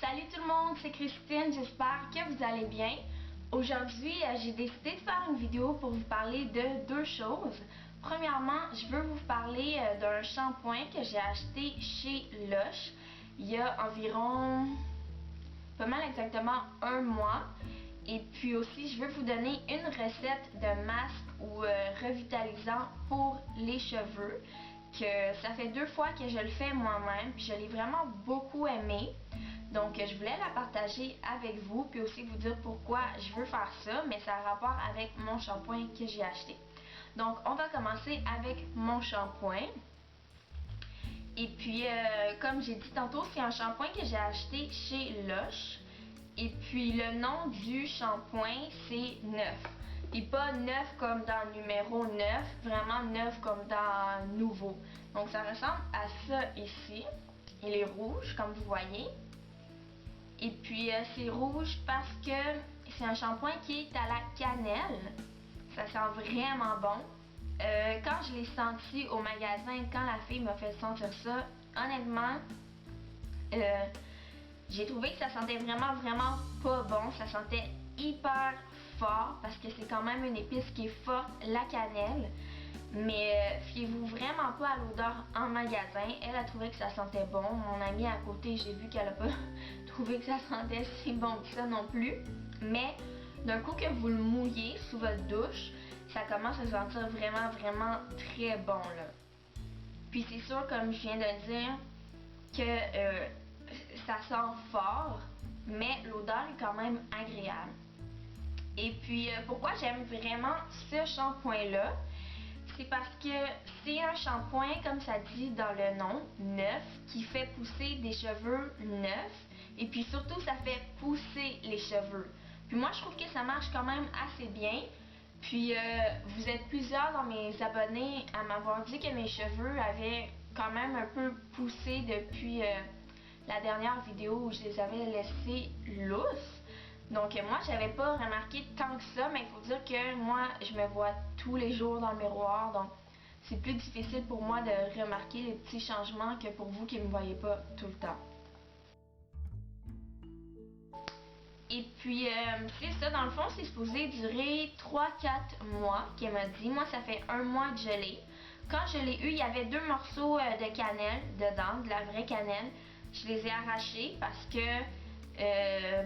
Salut tout le monde, c'est Christine, j'espère que vous allez bien. Aujourd'hui, j'ai décidé de faire une vidéo pour vous parler de deux choses. Premièrement, je veux vous parler d'un shampoing que j'ai acheté chez Lush il y a environ, pas mal exactement un mois. Et puis aussi, je veux vous donner une recette de masque ou revitalisant pour les cheveux. Que ça fait 2 fois que je le fais moi-même, puis je l'ai vraiment beaucoup aimé. Donc je voulais la partager avec vous, puis aussi vous dire pourquoi je veux faire ça, mais ça a rapport avec mon shampoing que j'ai acheté. Donc on va commencer avec mon shampoing. Et puis comme j'ai dit tantôt, c'est un shampoing que j'ai acheté chez Lush. Et puis le nom du shampoing c'est Neuf. Et pas neuf comme dans le numéro 9, vraiment neuf comme dans nouveau. Donc ça ressemble à ça ici. Il est rouge comme vous voyez. Et puis c'est rouge parce que c'est un shampoing qui est à la cannelle. Ça sent vraiment bon. Quand je l'ai senti au magasin, quand la fille m'a fait sentir ça, honnêtement, j'ai trouvé que ça sentait vraiment pas bon. Ça sentait hyper fort parce que c'est quand même une épice qui est forte, la cannelle. Mais fiez-vous vraiment pas à l'odeur en magasin. Elle a trouvé que ça sentait bon. Mon amie à côté, j'ai vu qu'elle a pas trouvé que ça sentait si bon que ça non plus. Mais d'un coup que vous le mouillez sous votre douche, ça commence à sentir vraiment très bon là. Puis c'est sûr, comme je viens de dire, que ça sent fort, mais l'odeur est quand même agréable. Et puis pourquoi j'aime vraiment ce shampoing-là? C'est parce que c'est un shampoing, comme ça dit dans le nom, neuf, qui fait pousser des cheveux neufs. Et puis surtout, ça fait pousser les cheveux. Puis moi, je trouve que ça marche quand même assez bien. Puis vous êtes plusieurs dans mes abonnés à m'avoir dit que mes cheveux avaient quand même un peu poussé depuis la dernière vidéo où je les avais laissés lousses. Donc moi, j'avais pas remarqué tant que ça, mais il faut dire que moi, je me vois tous les jours dans le miroir, donc c'est plus difficile pour moi de remarquer les petits changements que pour vous qui ne me voyez pas tout le temps. Et puis, c'est ça, dans le fond, c'est supposé durer 3-4 mois, qu'elle m'a dit. Moi, ça fait 1 mois que je l'ai. Quand je l'ai eu, il y avait 2 morceaux de cannelle dedans, de la vraie cannelle. Je les ai arrachés parce que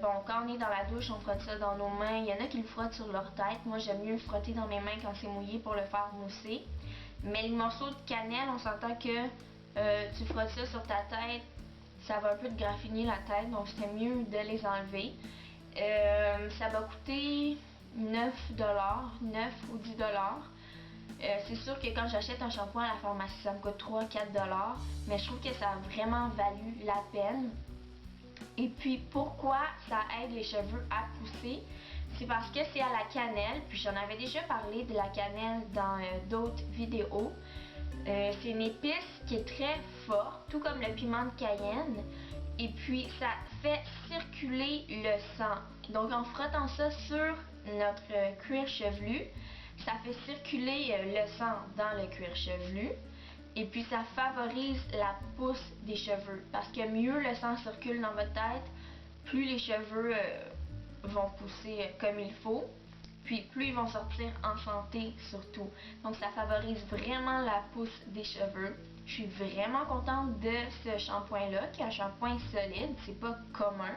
bon, quand on est dans la douche, on frotte ça dans nos mains. Il y en a qui le frottent sur leur tête. Moi, j'aime mieux le frotter dans mes mains quand c'est mouillé pour le faire mousser. Mais les morceaux de cannelle, on s'entend que tu frottes ça sur ta tête, ça va un peu te graffiner la tête. Donc, c'était mieux de les enlever. Ça m'a coûté 9 ou 10 $. C'est sûr que quand j'achète un shampoing à la pharmacie, ça me coûte 3-4 $. Mais je trouve que ça a vraiment valu la peine. Et puis pourquoi ça aide les cheveux à pousser? C'est parce que c'est à la cannelle, puis j'en avais déjà parlé de la cannelle dans d'autres vidéos. C'est une épice qui est très forte, tout comme le piment de Cayenne. Et puis ça fait circuler le sang. Donc en frottant ça sur notre cuir chevelu, ça fait circuler le sang dans le cuir chevelu. Et puis ça favorise la pousse des cheveux. Parce que mieux le sang circule dans votre tête, plus les cheveux vont pousser comme il faut. Puis plus ils vont sortir en santé surtout. Donc ça favorise vraiment la pousse des cheveux. Je suis vraiment contente de ce shampoing-là, qui est un shampoing solide. C'est pas commun.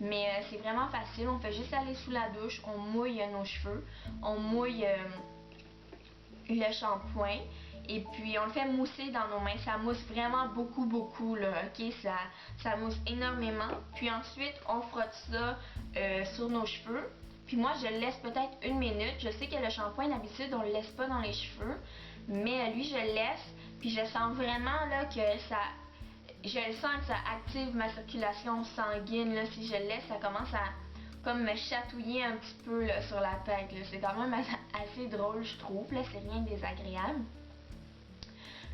Mais c'est vraiment facile. On fait juste aller sous la douche, on mouille nos cheveux, on mouille le shampoing. Et puis on le fait mousser dans nos mains. Ça mousse vraiment beaucoup là, ok? Ça mousse énormément. Puis ensuite on frotte ça sur nos cheveux. Puis moi je le laisse peut-être 1 minute. Je sais que le shampoing d'habitude on le laisse pas dans les cheveux. Mais lui je le laisse. Puis je sens vraiment là que ça... Je le sens que ça active ma circulation sanguine là. Si je le laisse, ça commence à comme me chatouiller un petit peu là, sur la tête. C'est quand même assez drôle je trouve. Là, c'est rien de désagréable.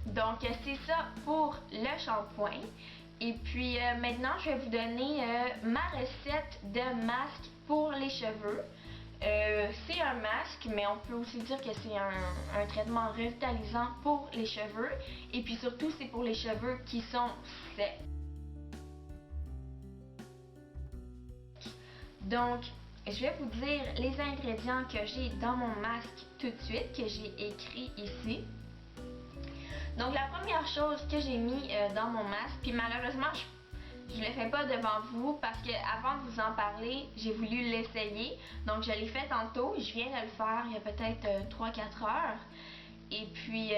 Donc c'est ça pour le shampoing. Et puis maintenant je vais vous donner ma recette de masque pour les cheveux. C'est un masque, mais on peut aussi dire que c'est un traitement revitalisant pour les cheveux. Et puis surtout c'est pour les cheveux qui sont secs. Donc, je vais vous dire les ingrédients que j'ai dans mon masque tout de suite, que j'ai écrit ici. Donc, la première chose que j'ai mis dans mon masque, puis malheureusement, je le fais pas devant vous parce que avant de vous en parler, j'ai voulu l'essayer. Donc, je l'ai fait tantôt, je viens de le faire il y a peut-être 3-4 heures. Et puis,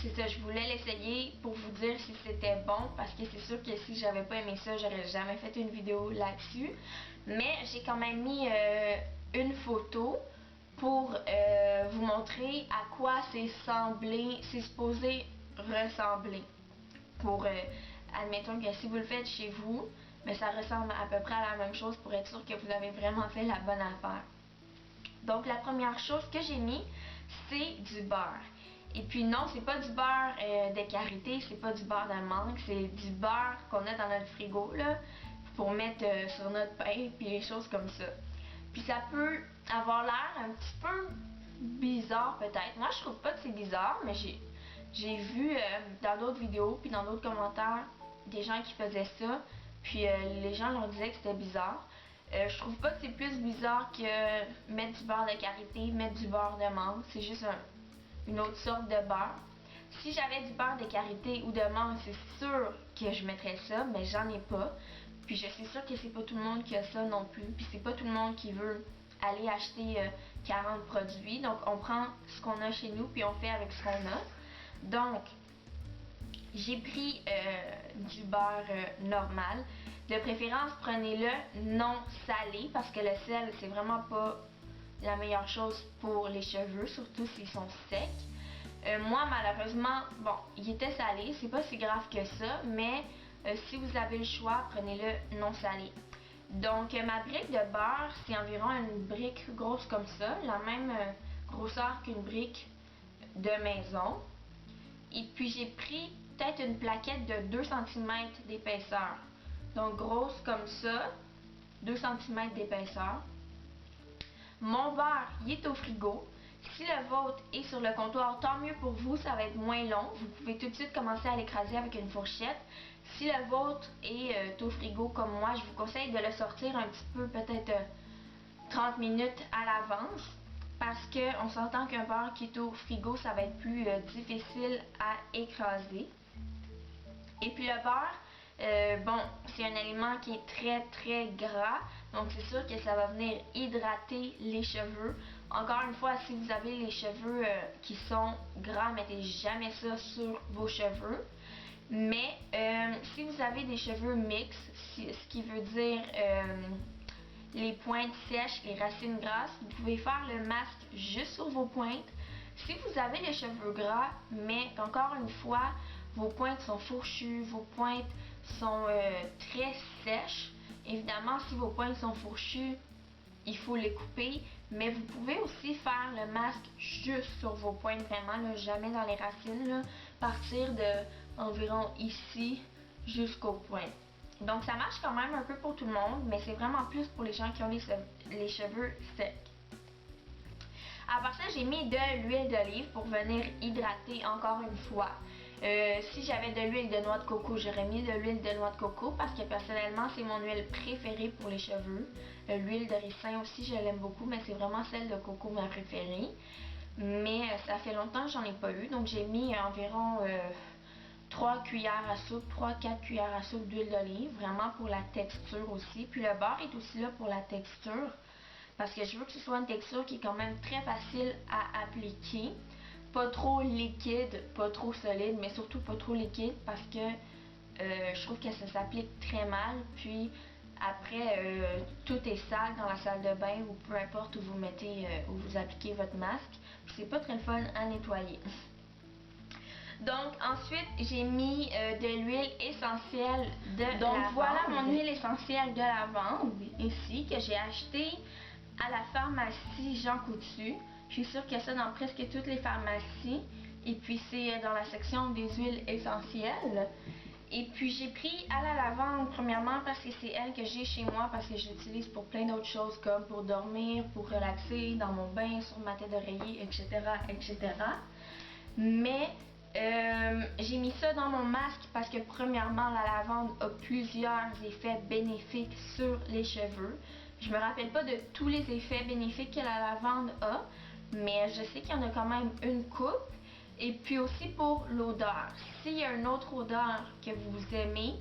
c'est ça, je voulais l'essayer pour vous dire si c'était bon, parce que c'est sûr que si j'avais pas aimé ça, j'aurais jamais fait une vidéo là-dessus. Mais j'ai quand même mis une photo pour vous montrer à quoi c'est supposé ressembler. Pour, admettons que si vous le faites chez vous, mais ça ressemble à peu près à la même chose pour être sûr que vous avez vraiment fait la bonne affaire. Donc, la première chose que j'ai mis, c'est du beurre. Et puis non, c'est pas du beurre de karité, c'est pas du beurre de mangue, c'est du beurre qu'on a dans notre frigo là, pour mettre sur notre pain puis les choses comme ça. Puis ça peut avoir l'air un petit peu bizarre peut-être. Moi, je trouve pas que c'est bizarre, mais j'ai vu dans d'autres vidéos puis dans d'autres commentaires des gens qui faisaient ça, puis les gens leur disaient que c'était bizarre. Je trouve pas que c'est plus bizarre que mettre du beurre de karité, mettre du beurre de mangue. C'est juste une autre sorte de beurre. Si j'avais du beurre de karité ou de mangue, c'est sûr que je mettrais ça, mais j'en ai pas. Puis je suis sûre que c'est pas tout le monde qui a ça non plus. Puis c'est pas tout le monde qui veut aller acheter 40 produits. Donc on prend ce qu'on a chez nous puis on fait avec ce qu'on a. Donc j'ai pris du beurre normal. De préférence, prenez-le non salé parce que le sel, c'est vraiment pas la meilleure chose pour les cheveux, surtout s'ils sont secs. Moi, malheureusement, bon, il était salé, c'est pas si grave que ça, mais si vous avez le choix, prenez-le non salé. Donc, ma brique de beurre, c'est environ une brique grosse comme ça, la même grosseur qu'une brique de maison. Et puis, j'ai pris peut-être une plaquette de 2 cm d'épaisseur. Donc, grosse comme ça, 2 cm d'épaisseur. Mon beurre, il est au frigo. Si le vôtre est sur le comptoir, tant mieux pour vous, ça va être moins long. Vous pouvez tout de suite commencer à l'écraser avec une fourchette. Si le vôtre est au frigo comme moi, je vous conseille de le sortir un petit peu, peut-être 30 minutes à l'avance. Parce qu'on s'entend qu'un beurre qui est au frigo, ça va être plus difficile à écraser. Et puis le beurre, bon, c'est un aliment qui est très très gras, donc c'est sûr que ça va venir hydrater les cheveux. Encore une fois, si vous avez les cheveux qui sont gras, mettez jamais ça sur vos cheveux. Mais si vous avez des cheveux mixtes, ce qui veut dire les pointes sèches, les racines grasses, vous pouvez faire le masque juste sur vos pointes. Si vous avez les cheveux gras, mais encore une fois, vos pointes sont fourchues, vos pointes sont très sèches. Évidemment, si vos pointes sont fourchues, il faut les couper. Mais vous pouvez aussi faire le masque juste sur vos pointes, vraiment, là, jamais dans les racines. Là, partir de environ ici jusqu'aux pointes. Donc, ça marche quand même un peu pour tout le monde, mais c'est vraiment plus pour les gens qui ont les cheveux secs. À part ça, j'ai mis de l'huile d'olive pour venir hydrater encore une fois. Si j'avais de l'huile de noix de coco, j'aurais mis de l'huile de noix de coco parce que personnellement, c'est mon huile préférée pour les cheveux. L'huile de ricin aussi, je l'aime beaucoup, mais c'est vraiment celle de coco ma préférée. Mais ça fait longtemps que j'en ai pas eu, donc j'ai mis environ 3 cuillères à soupe, 3-4 cuillères à soupe d'huile d'olive, vraiment pour la texture aussi. Puis le beurre est aussi là pour la texture, parce que je veux que ce soit une texture qui est quand même très facile à appliquer. Pas trop liquide, pas trop solide, mais surtout pas trop liquide parce que je trouve que ça s'applique très mal. Puis après, tout est sale dans la salle de bain ou peu importe où vous mettez, où vous appliquez votre masque. Puis c'est pas très fun à nettoyer. Donc ensuite, j'ai mis de l'huile essentielle de lavande. Donc voilà mon huile essentielle de lavande ici que j'ai achetée à la pharmacie Jean Coutu. Je suis sûre qu'il y a ça dans presque toutes les pharmacies. Et puis c'est dans la section des huiles essentielles. Et puis j'ai pris à la lavande premièrement parce que c'est elle que j'ai chez moi, parce que je l'utilise pour plein d'autres choses comme pour dormir, pour relaxer, dans mon bain, sur ma tête d'oreiller, etc. etc. Mais j'ai mis ça dans mon masque parce que premièrement la lavande a plusieurs effets bénéfiques sur les cheveux. Je me rappelle pas de tous les effets bénéfiques que la lavande a, mais je sais qu'il y en a quand même une coupe. Et puis aussi pour l'odeur. S'il y a une autre odeur que vous aimez,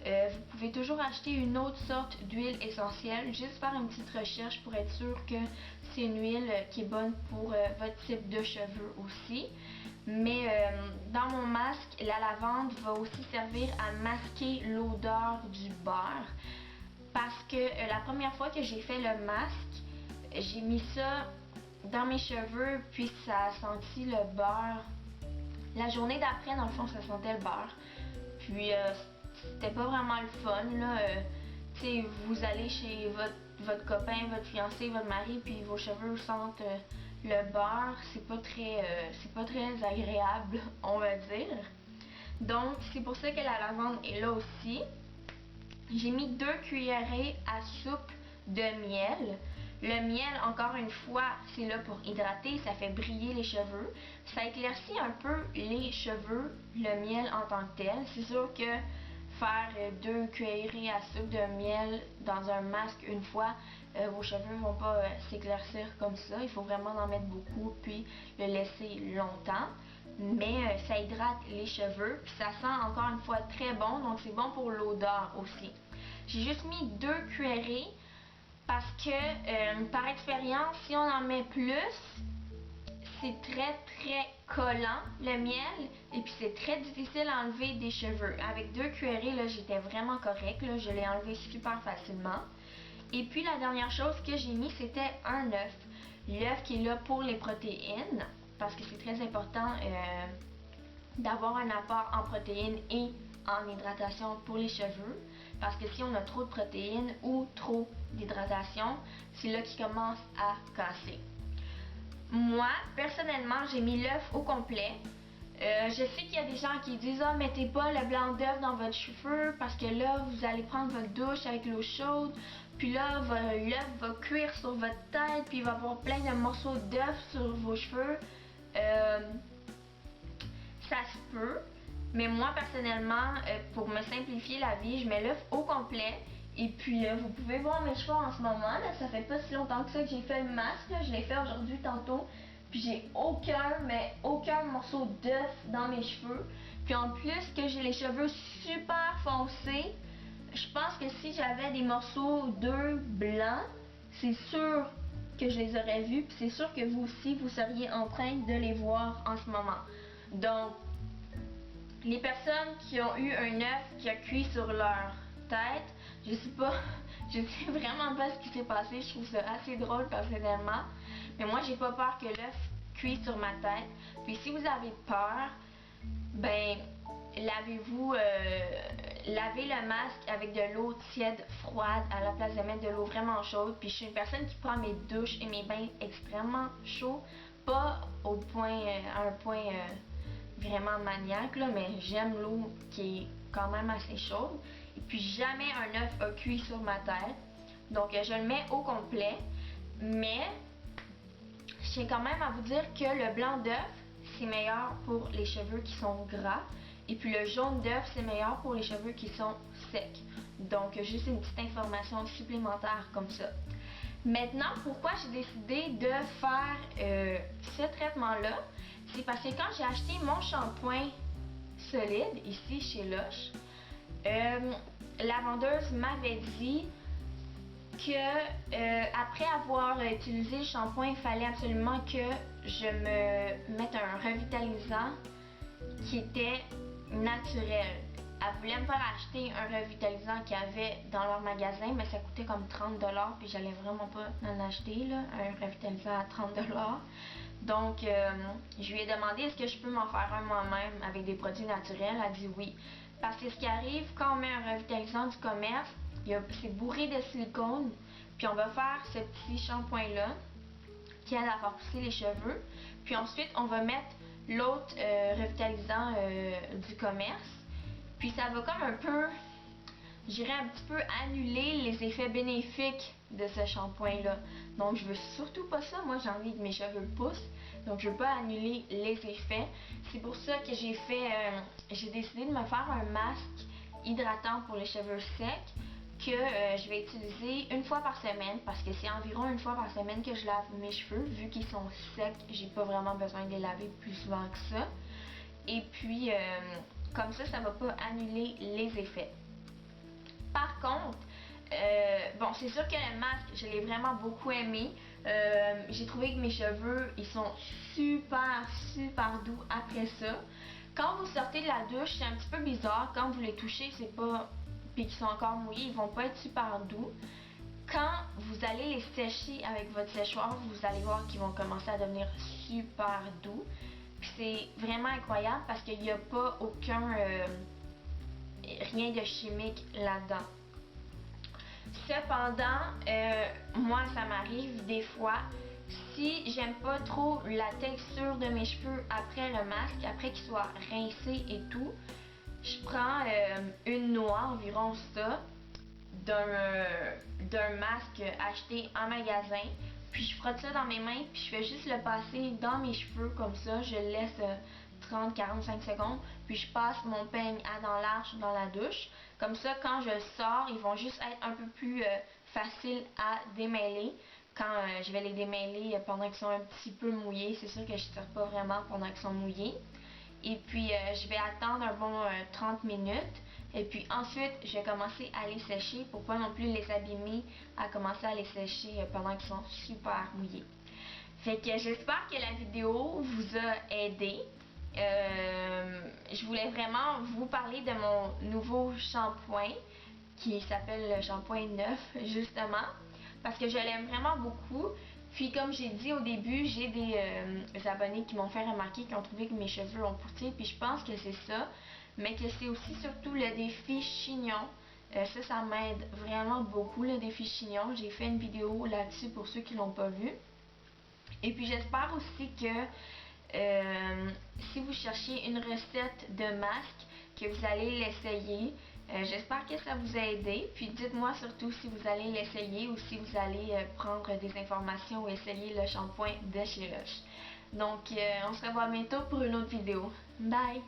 vous pouvez toujours acheter une autre sorte d'huile essentielle. Juste faire une petite recherche pour être sûr que c'est une huile qui est bonne pour votre type de cheveux aussi. Mais dans mon masque, la lavande va aussi servir à masquer l'odeur du beurre. Parce que la première fois que j'ai fait le masque, j'ai mis ça dans mes cheveux, puis ça a senti le beurre. La journée d'après, dans le fond, ça sentait le beurre. Puis c'était pas vraiment le fun, là. Tu sais, vous allez chez votre copain, votre fiancé, votre mari, puis vos cheveux sentent le beurre. C'est pas très agréable, on va dire. Donc, c'est pour ça que la lavande est là aussi. J'ai mis 2 cuillerées à soupe de miel. Le miel, encore une fois, c'est là pour hydrater, ça fait briller les cheveux. Ça éclaircit un peu les cheveux, le miel en tant que tel. C'est sûr que faire 2 cuillerées à soupe de miel dans un masque une fois, vos cheveux vont pas s'éclaircir comme ça. Il faut vraiment en mettre beaucoup puis le laisser longtemps. Mais ça hydrate les cheveux, puis ça sent encore une fois très bon, donc c'est bon pour l'odeur aussi. J'ai juste mis 2 cuillerées parce que par expérience, si on en met plus, c'est très collant le miel et puis c'est très difficile à enlever des cheveux. Avec 2 cuillerées, là, j'étais vraiment correcte, là, je l'ai enlevé super facilement. Et puis la dernière chose que j'ai mis, c'était un œuf. L'œuf qui est là pour les protéines, parce que c'est très important d'avoir un apport en protéines et en hydratation pour les cheveux. Parce que si on a trop de protéines ou trop d'hydratation, c'est là qu'il commence à casser. Moi, personnellement, j'ai mis l'œuf au complet. Je sais qu'il y a des gens qui disent « Ah, mettez pas le blanc d'œuf dans votre cheveu parce que là, vous allez prendre votre douche avec l'eau chaude. Puis là, l'œuf va cuire sur votre tête, puis il va y avoir plein de morceaux d'œuf sur vos cheveux. » Ça se peut. Mais moi, personnellement, pour me simplifier la vie, je mets l'œuf au complet. Et puis, vous pouvez voir mes cheveux en ce moment. Là, ça fait pas si longtemps que ça que j'ai fait le masque. Là. Je l'ai fait aujourd'hui, tantôt. Puis, j'ai aucun morceau d'œuf dans mes cheveux. Puis, en plus que j'ai les cheveux super foncés, je pense que si j'avais des morceaux d'œufs blancs, c'est sûr que je les aurais vus. Puis, c'est sûr que vous aussi, vous seriez en train de les voir en ce moment. Donc, les personnes qui ont eu un œuf qui a cuit sur leur tête, je sais vraiment pas ce qui s'est passé, je trouve ça assez drôle personnellement, mais moi j'ai pas peur que l'œuf cuise sur ma tête. Puis si vous avez peur, ben lavez-vous, lavez le masque avec de l'eau tiède froide à la place de mettre de l'eau vraiment chaude. Puis je suis une personne qui prend mes douches et mes bains extrêmement chauds, pas au point, à un point vraiment maniaque, là, mais j'aime l'eau qui est quand même assez chaude. Et puis jamais un œuf a cuit sur ma tête. Donc je le mets au complet. Mais je tiens quand même à vous dire que le blanc d'œuf, c'est meilleur pour les cheveux qui sont gras. Et puis le jaune d'œuf, c'est meilleur pour les cheveux qui sont secs. Donc juste une petite information supplémentaire comme ça. Maintenant, pourquoi j'ai décidé de faire ce traitement-là? C'est parce que quand j'ai acheté mon shampoing solide, ici chez Lush, la vendeuse m'avait dit que après avoir utilisé le shampoing, il fallait absolument que je me mette un revitalisant qui était naturel. Elle voulait me faire acheter un revitalisant qu'il y avait dans leur magasin, mais ça coûtait comme 30$, puis j'allais vraiment pas en acheter, là, un revitalisant à 30$. Donc, je lui ai demandé est-ce que je peux m'en faire un moi-même avec des produits naturels. Elle a dit oui. Parce que ce qui arrive quand on met un revitalisant du commerce, c'est bourré de silicone, puis on va faire ce petit shampoing-là qui aide à faire pousser les cheveux. Puis ensuite, on va mettre l'autre revitalisant du commerce. Puis ça va comme un peu, je dirais un petit peu annuler les effets bénéfiques de ce shampoing-là. Donc je veux surtout pas ça. Moi j'ai envie que mes cheveux poussent. Donc je veux pas annuler les effets. C'est pour ça que j'ai décidé de me faire un masque hydratant pour les cheveux secs. que je vais utiliser une fois par semaine parce que c'est environ une fois par semaine que je lave mes cheveux. Vu qu'ils sont secs, j'ai pas vraiment besoin de les laver plus souvent que ça. Et puis, comme ça va pas annuler les effets. Par contre, bon, c'est sûr que le masque, je l'ai vraiment beaucoup aimé. J'ai trouvé que mes cheveux, ils sont super doux après ça. Quand vous sortez de la douche, c'est un petit peu bizarre. Quand vous les touchez, c'est pas... puis qu'ils sont encore mouillés, ils vont pas être super doux. Quand vous allez les sécher avec votre séchoir, vous allez voir qu'ils vont commencer à devenir super doux. Puis c'est vraiment incroyable parce qu'il n'y a pas aucun... rien de chimique là-dedans. Cependant, moi ça m'arrive des fois, si j'aime pas trop la texture de mes cheveux après le masque, après qu'ils soient rincés et tout, je prends une noix, environ ça, d'un masque acheté en magasin, puis je frotte ça dans mes mains, puis je fais juste le passer dans mes cheveux comme ça, je laisse 30-45 secondes, puis je passe mon peigne à dents larges dans la douche. Comme ça, quand je sors, ils vont juste être un peu plus faciles à démêler. Quand je vais les démêler pendant qu'ils sont un petit peu mouillés, c'est sûr que je ne tire pas vraiment pendant qu'ils sont mouillés. Et puis, je vais attendre un bon 30 minutes. Et puis ensuite, je vais commencer à les sécher pour pas non plus les abîmer, à commencer à les sécher pendant qu'ils sont super mouillés. Fait que j'espère que la vidéo vous a aidé. Je voulais vraiment vous parler de mon nouveau shampoing qui s'appelle le shampoing neuf justement parce que je l'aime vraiment beaucoup. Puis comme j'ai dit au début, j'ai des abonnés qui m'ont fait remarquer qu'ils ont trouvé que mes cheveux ont poussé, puis je pense que c'est ça, mais que c'est aussi surtout le défi chignon. Ça m'aide vraiment beaucoup, le défi chignon. J'ai fait une vidéo là-dessus pour ceux qui l'ont pas vu. Et puis j'espère aussi que si vous cherchez une recette de masque, que vous allez l'essayer. J'espère que ça vous a aidé. Puis dites-moi surtout si vous allez l'essayer ou si vous allez prendre des informations ou essayer le shampoing de chez Lush. Donc on se revoit bientôt pour une autre vidéo. Bye!